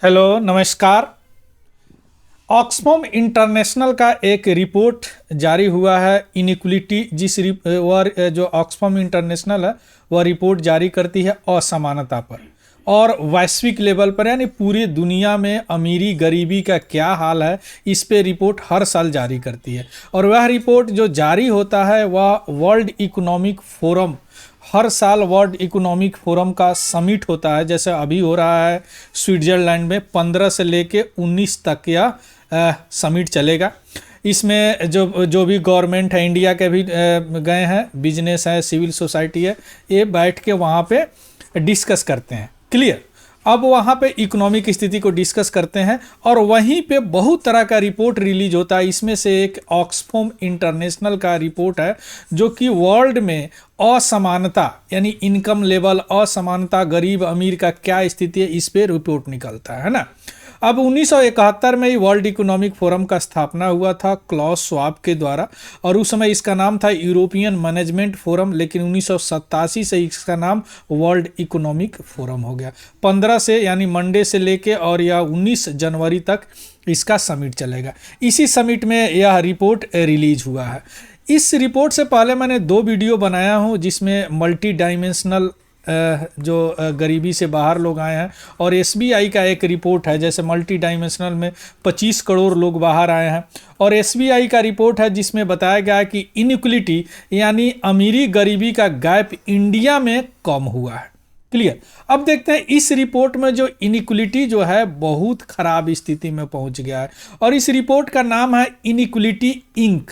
Hello नमस्कार। Oxfam international का एक रिपोर्ट जारी हुआ है इनइक्वलिटी वह जो ऑक्सफैम इंटरनेशनल है वह रिपोर्ट जारी करती है असमानता पर और वैश्विक लेवल पर यानी पूरी दुनिया में अमीरी गरीबी का क्या हाल है इस पे रिपोर्ट हर साल जारी करती है। और वह रिपोर्ट जो जारी होता है वह वर्ल्ड इकोनॉमिक फोरम, हर साल वर्ल्ड इकोनॉमिक फोरम का समिट होता है, जैसे अभी हो रहा है स्विट्जरलैंड में 15 से लेके 19 तक यह समिट चलेगा। इसमें जो भी गवर्नमेंट है, इंडिया के भी गए हैं, बिजनेस है, सिविल सोसाइटी है, ये बैठ के वहाँ पे डिस्कस करते हैं। क्लियर। अब वहाँ पे इकोनॉमिक स्थिति को डिस्कस करते हैं और वहीं पे बहुत तरह का रिपोर्ट रिलीज होता है। इसमें से एक ऑक्सफैम इंटरनेशनल का रिपोर्ट है जो कि वर्ल्ड में असमानता यानी इनकम लेवल, असमानता, गरीब अमीर का क्या स्थिति है, इस पे रिपोर्ट निकलता है ना। अब 1971 में ही वर्ल्ड इकोनॉमिक फोरम का स्थापना हुआ था क्लॉस श्वाब के द्वारा और उस समय इसका नाम था यूरोपियन मैनेजमेंट फोरम, लेकिन 1987 से इसका नाम वर्ल्ड इकोनॉमिक फोरम हो गया। 15 से यानी मंडे से लेके और या 19 जनवरी तक इसका समिट चलेगा। इसी समिट में यह रिपोर्ट रिलीज हुआ है। इस रिपोर्ट से पहले मैंने 2 वीडियो बनाया हूँ जिसमें मल्टी डायमेंशनल जो गरीबी से बाहर लोग आए हैं और एसबीआई का एक रिपोर्ट है, जैसे मल्टी डायमेंशनल में 25 करोड़ लोग बाहर आए हैं और एसबीआई का रिपोर्ट है जिसमें बताया गया है कि इनइक्वलिटी यानी अमीरी गरीबी का गैप इंडिया में कम हुआ है। क्लियर। अब देखते हैं इस रिपोर्ट में जो इनइक्वलिटी जो है बहुत खराब स्थिति में पहुंच गया है और इस रिपोर्ट का नाम है इनइक्वलिटी इंक।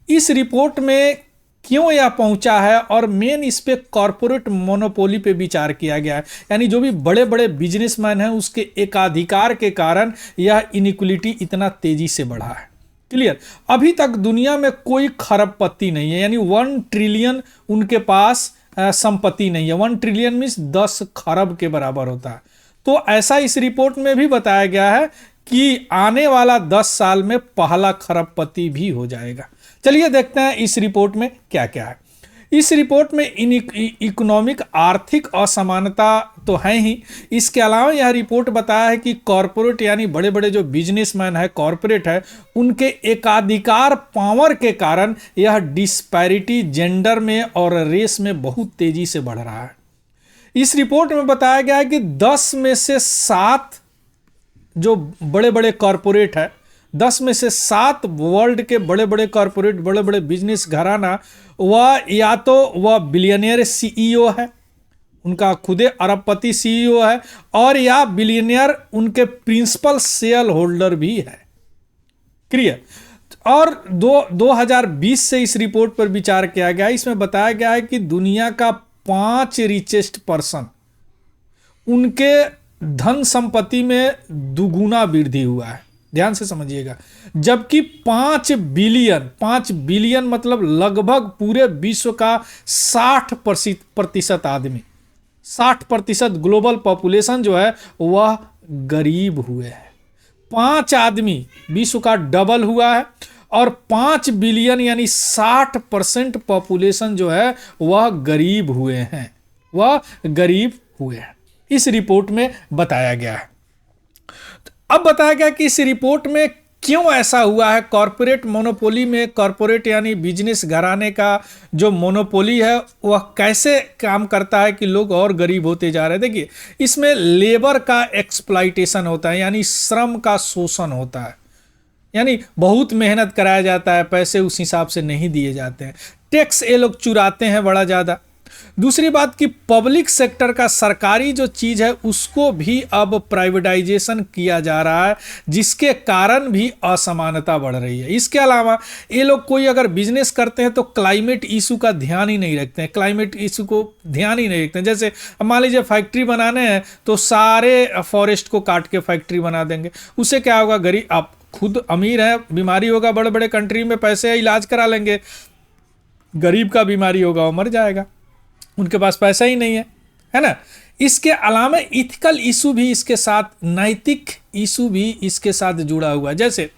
इस रिपोर्ट में क्यों यह पहुंचा है और मेन इस पे कॉरपोरेट मोनोपोली पे विचार किया गया है, यानी जो भी बड़े बड़े बिजनेसमैन हैं उसके एकाधिकार के कारण यह इनइक्वलिटी इतना तेजी से बढ़ा है। क्लियर। अभी तक दुनिया में कोई खरबपति नहीं है, यानी 1 ट्रिलियन उनके पास संपत्ति नहीं है। 1 ट्रिलियन मीन्स 10 खरब के बराबर होता है। तो ऐसा इस रिपोर्ट में भी बताया गया है कि आने वाला 10 साल में पहला खरबपति भी हो जाएगा। चलिए देखते हैं इस रिपोर्ट में क्या क्या है। इस रिपोर्ट में इकोनॉमिक आर्थिक असमानता तो है ही, इसके अलावा यह रिपोर्ट बताया है कि कॉरपोरेट यानी बड़े बड़े जो बिजनेसमैन है, कॉरपोरेट है, उनके एकाधिकार पावर के कारण यह डिस्पैरिटी जेंडर में और रेस में बहुत तेजी से बढ़ रहा है। इस रिपोर्ट में बताया गया है कि 10 में से 7 जो बड़े बड़े कॉरपोरेट है, 10 में से 7 वर्ल्ड के बड़े बड़े कॉरपोरेट, बड़े बड़े बिजनेस घराना, वह या तो वह बिलियनियर सीईओ है, उनका खुदे अरबपति सीईओ है, और या बिलियनियर उनके प्रिंसिपल शेयर होल्डर भी है। क्लियर। और 2020 से इस रिपोर्ट पर विचार किया गया। इसमें बताया गया है कि दुनिया का 5 रिचेस्ट पर्सन, उनके धन संपत्ति में दुगुना वृद्धि हुआ है। ध्यान से समझिएगा। जबकि 5 बिलियन मतलब लगभग पूरे विश्व का 60% आदमी, 60% ग्लोबल पॉपुलेशन जो है वह गरीब हुए हैं। 5 आदमी विश्व का डबल हुआ है और 5 बिलियन यानी 60% पॉपुलेशन जो है वह गरीब हुए हैं, इस रिपोर्ट में बताया गया है। अब बताया गया कि इस रिपोर्ट में क्यों ऐसा हुआ है। कॉरपोरेट मोनोपोली में, कॉरपोरेट यानी बिजनेस घराने का जो मोनोपोली है वह कैसे काम करता है कि लोग और गरीब होते जा रहे हैं। देखिए, इसमें लेबर का एक्सप्लॉइटेशन होता है, यानी श्रम का शोषण होता है, यानी बहुत मेहनत कराया जाता है, पैसे उस हिसाब से नहीं दिए जाते हैं, टैक्स ये लोग चुराते हैं बड़ा ज़्यादा। दूसरी बात कि पब्लिक सेक्टर का सरकारी जो चीज़ है उसको भी अब प्राइवेटाइजेशन किया जा रहा है, जिसके कारण भी असमानता बढ़ रही है। इसके अलावा ये लोग कोई अगर बिजनेस करते हैं तो क्लाइमेट इशू का ध्यान ही नहीं रखते हैं, क्लाइमेट इशू को ध्यान ही नहीं रखते हैं। जैसे मान लीजिए फैक्ट्री बनाने हैं तो सारे फॉरेस्ट को काट के फैक्ट्री बना देंगे, उससे क्या होगा, गरीब, आप खुद अमीर है, बीमारी होगा, बड़े बड़े कंट्री में पैसे इलाज करा लेंगे, गरीब का बीमारी होगा वो मर जाएगा, उनके पास पैसा ही नहीं है ना। इसके अलावा इथिकल इशू भी इसके साथ, नैतिक इशू भी इसके साथ जुड़ा हुआ है। जैसे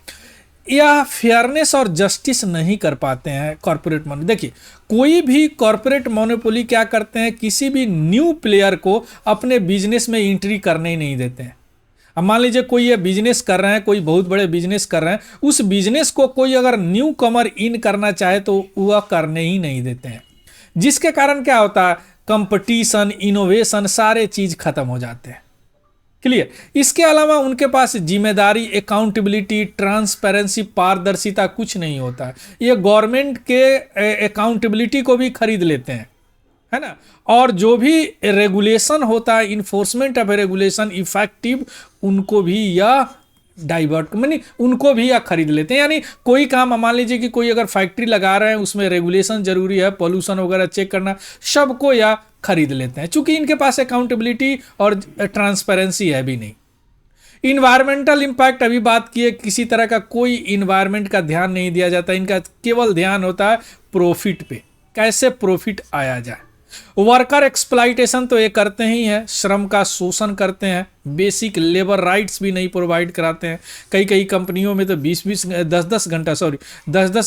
यह फेयरनेस और जस्टिस नहीं कर पाते हैं कॉरपोरेट मोनोपोली। देखिए, कोई भी कॉरपोरेट मोनोपोली क्या करते हैं, किसी भी न्यू प्लेयर को अपने बिजनेस में एंट्री करने ही नहीं देते हैं। अब मान लीजिए कोई ये बिजनेस कर रहे हैं, कोई बहुत बड़े बिजनेस कर रहे हैं, उस बिजनेस को कोई अगर न्यू कमर इन करना चाहे तो वह करने ही नहीं देते हैं, जिसके कारण क्या होता है, कंपटीशन, इनोवेशन, सारे चीज खत्म हो जाते हैं। क्लियर। इसके अलावा उनके पास जिम्मेदारी, अकाउंटेबिलिटी, ट्रांसपेरेंसी, पारदर्शिता कुछ नहीं होता है। ये गवर्नमेंट के अकाउंटेबिलिटी को भी खरीद लेते हैं, है ना, और जो भी रेगुलेशन होता है, इन्फोर्समेंट ऑफ रेगुलेशन इफेक्टिव, उनको भी यह डाइवर्ट, मानी उनको भी यह खरीद लेते हैं। यानी कोई काम, मान लीजिए कि कोई अगर फैक्ट्री लगा रहे हैं, उसमें रेगुलेशन जरूरी है, पोल्यूशन वगैरह चेक करना, सबको यह खरीद लेते हैं, चूंकि इनके पास अकाउंटेबिलिटी और ट्रांसपेरेंसी है भी नहीं। इन्वायरमेंटल इंपैक्ट अभी बात किए, किसी तरह का कोई इन्वायरमेंट का ध्यान नहीं दिया जाता, इनका केवल ध्यान होता है प्रॉफिट पे, कैसे प्रॉफिट आया जाए। वर्कर एक्सप्लॉइटेशन तो ये करते ही हैं, श्रम का शोषण करते हैं, बेसिक लेबर राइट्स भी नहीं प्रोवाइड कराते हैं। कई कई कंपनियों में तो 10-10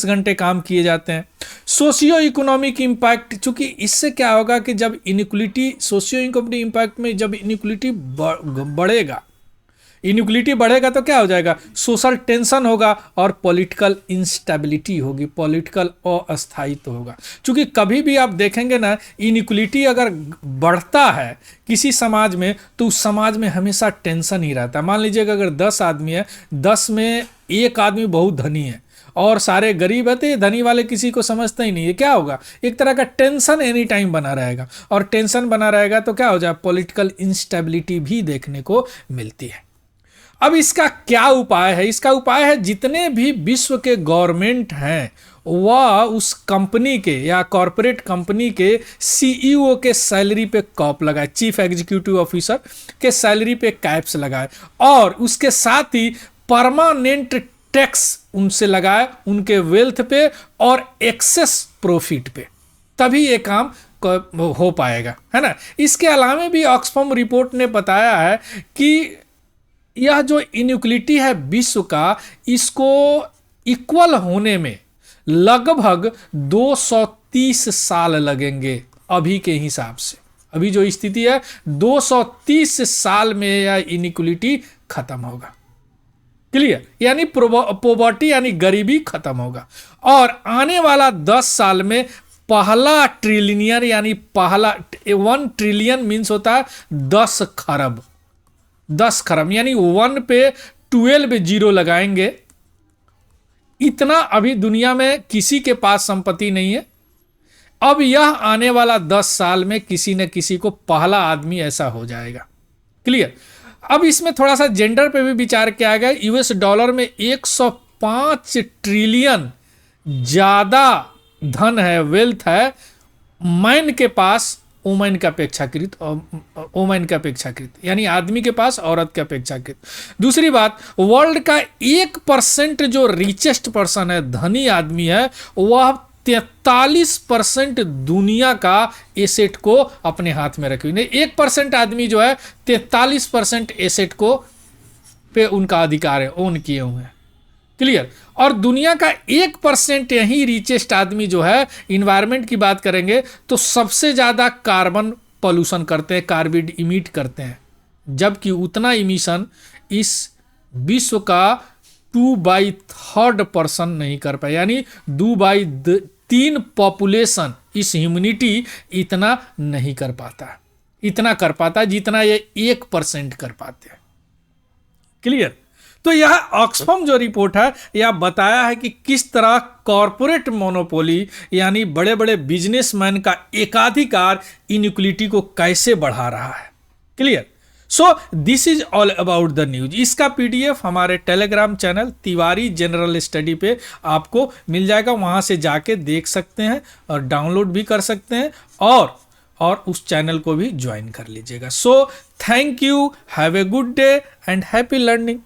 घंटे काम किए जाते हैं। सोशियो इकोनॉमिक इम्पैक्ट, चूंकि इससे क्या होगा कि जब इनइक्वलिटी, सोशियो इकोनॉमिक इम्पैक्ट में जब इनइक्वलिटी बढ़ेगा तो क्या हो जाएगा, सोशल टेंशन होगा और पॉलिटिकल इंस्टेबिलिटी होगी, पॉलिटिकल अस्थायित्व होगा। क्योंकि कभी भी आप देखेंगे ना, इनइक्वलिटी अगर बढ़ता है किसी समाज में तो उस समाज में हमेशा टेंशन ही रहता है। मान लीजिए अगर 10 आदमी है, 10 में एक आदमी बहुत धनी है और सारे गरीब है, तो धनी वाले किसी को समझते ही नहीं है, क्या होगा, एक तरह का टेंशन एनी टाइम बना रहेगा, और टेंशन बना रहेगा तो क्या हो जाए, पॉलिटिकल इंस्टेबिलिटी भी देखने को मिलती है। अब इसका क्या उपाय है? इसका उपाय है, जितने भी विश्व के गवर्नमेंट हैं वह उस कंपनी के या कॉरपोरेट कंपनी के सीईओ के सैलरी पे कॉप लगाए, चीफ एग्जीक्यूटिव ऑफिसर के सैलरी पे कैप्स लगाए, और उसके साथ ही परमानेंट टैक्स उनसे लगाए, उनके वेल्थ पे और एक्सेस प्रॉफिट पे, तभी ये काम हो पाएगा, है ना। इसके अलावा भी ऑक्सफैम रिपोर्ट ने बताया है कि यह जो इनइक्वलिटी है विश्व का, इसको इक्वल होने में लगभग 230 साल लगेंगे अभी के हिसाब से। अभी जो स्थिति है 230 साल में यह इनइक्वलिटी खत्म होगा। क्लियर, यानी पॉवर्टी यानी गरीबी खत्म होगा, और आने वाला 10 साल में पहला ट्रिलियन, यानी पहला 1 ट्रिलियन मीन्स होता है 10 खरब, 10 खरब यानी 1 पे 12 जीरो लगाएंगे। इतना अभी दुनिया में किसी के पास संपत्ति नहीं है। अब यह आने वाला 10 साल में किसी न किसी को पहला आदमी ऐसा हो जाएगा। क्लियर। अब इसमें थोड़ा सा जेंडर पे भी विचार किया गया। यूएस डॉलर में 105 ट्रिलियन ज्यादा धन है, वेल्थ है मैन के पास वुमेन का अपेक्षाकृत, वुमेन का अपेक्षाकृत, यानी आदमी के पास औरत के अपेक्षाकृत। दूसरी बात, वर्ल्ड का 1% जो रिचेस्ट पर्सन है, धनी आदमी है, वह 43% दुनिया का एसेट को अपने हाथ में रखे हुए। 1% आदमी जो है 43% एसेट को पे उनका अधिकार है, ओन किए हुए हैं। क्लियर। और दुनिया का 1% यही रिचेस्ट आदमी जो है, इन्वायरमेंट की बात करेंगे तो सबसे ज्यादा कार्बन पॉल्यूशन करते हैं, कार्बन इमिट करते हैं, जबकि उतना इमिशन इस विश्व का 2/3 पर्सन नहीं कर पाए, यानी 2/3 पॉपुलेशन, इस ह्यूमनिटी इतना नहीं कर पाता, इतना कर पाता जितना ये 1% कर पाते हैं। क्लियर। तो यह ऑक्सफैम जो रिपोर्ट है यह बताया है कि किस तरह कॉरपोरेट मोनोपोली यानी बड़े बड़े बिजनेसमैन का एकाधिकार इनइक्वलिटी को कैसे बढ़ा रहा है। Clear. So this is all about the news. इसका पीडीएफ हमारे Telegram channel Tiwari general study पे आपको मिल जाएगा, वहां से जाके देख सकते हैं और डाउनलोड भी कर सकते हैं, और उस चैनल को भी ज्वाइन कर लीजिएगा। So thank you, have a good day and happy learning.